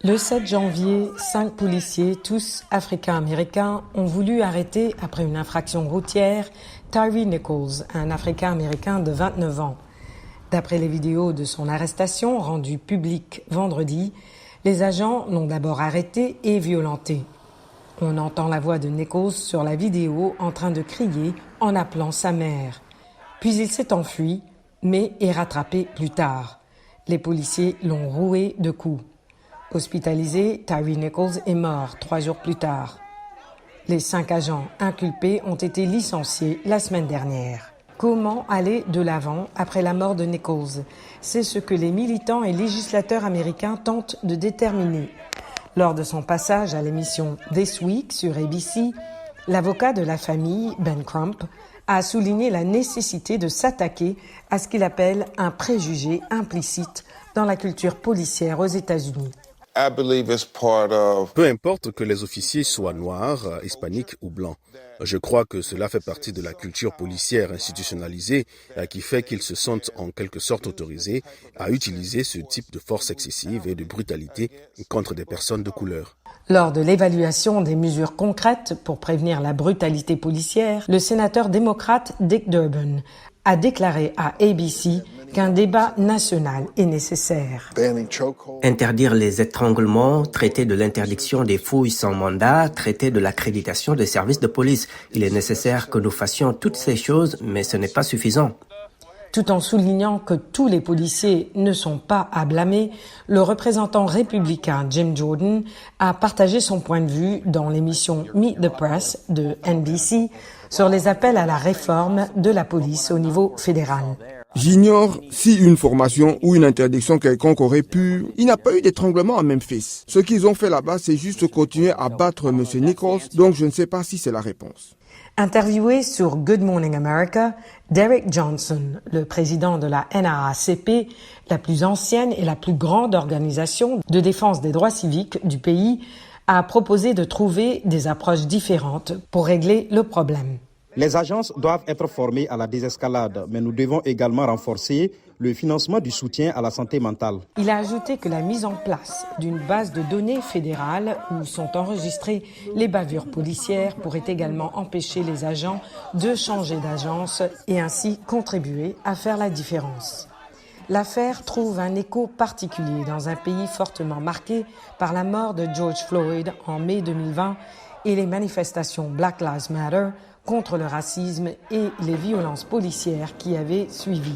Le 7 janvier, 5 policiers, tous africains-américains, ont voulu arrêter, après une infraction routière, Tyre Nichols, un Africain-américain de 29 ans. D'après les vidéos de son arrestation rendues publiques vendredi, les agents l'ont d'abord arrêté et violenté. On entend la voix de Nichols sur la vidéo en train de crier en appelant sa mère. Puis il s'est enfui, mais est rattrapé plus tard. Les policiers l'ont roué de coups. Hospitalisé, Tyre Nichols est mort 3 jours plus tard. Les 5 agents inculpés ont été licenciés la semaine dernière. Comment aller de l'avant après la mort de Nichols? C'est ce que les militants et législateurs américains tentent de déterminer. Lors de son passage à l'émission This Week sur ABC, l'avocat de la famille, Ben Crump, a souligné la nécessité de s'attaquer à ce qu'il appelle un préjugé implicite dans la culture policière aux États-Unis. Peu importe que les officiers soient noirs, hispaniques ou blancs. Je crois que cela fait partie de la culture policière institutionnalisée qui fait qu'ils se sentent en quelque sorte autorisés à utiliser ce type de force excessive et de brutalité contre des personnes de couleur. Lors de l'évaluation des mesures concrètes pour prévenir la brutalité policière, le sénateur démocrate Dick Durbin a déclaré à ABC qu'un débat national est nécessaire. Interdire les étranglements, traiter de l'interdiction des fouilles sans mandat, traiter de l'accréditation des services de police. Il est nécessaire que nous fassions toutes ces choses, mais ce n'est pas suffisant. Tout en soulignant que tous les policiers ne sont pas à blâmer, le représentant républicain Jim Jordan a partagé son point de vue dans l'émission Meet the Press de NBC sur les appels à la réforme de la police au niveau fédéral. J'ignore si une formation ou une interdiction quelconque aurait pu... Il n'y a pas eu d'étranglement à Memphis. Ce qu'ils ont fait là-bas, c'est juste continuer à battre M. Nichols, donc je ne sais pas si c'est la réponse. Interviewé sur Good Morning America, Derek Johnson, le président de la NAACP, la plus ancienne et la plus grande organisation de défense des droits civiques du pays, a proposé de trouver des approches différentes pour régler le problème. Les agences doivent être formées à la désescalade, mais nous devons également renforcer le financement du soutien à la santé mentale. Il a ajouté que la mise en place d'une base de données fédérale où sont enregistrées les bavures policières pourrait également empêcher les agents de changer d'agence et ainsi contribuer à faire la différence. L'affaire trouve un écho particulier dans un pays fortement marqué par la mort de George Floyd en mai 2020 et les manifestations Black Lives Matter contre le racisme et les violences policières qui avaient suivi.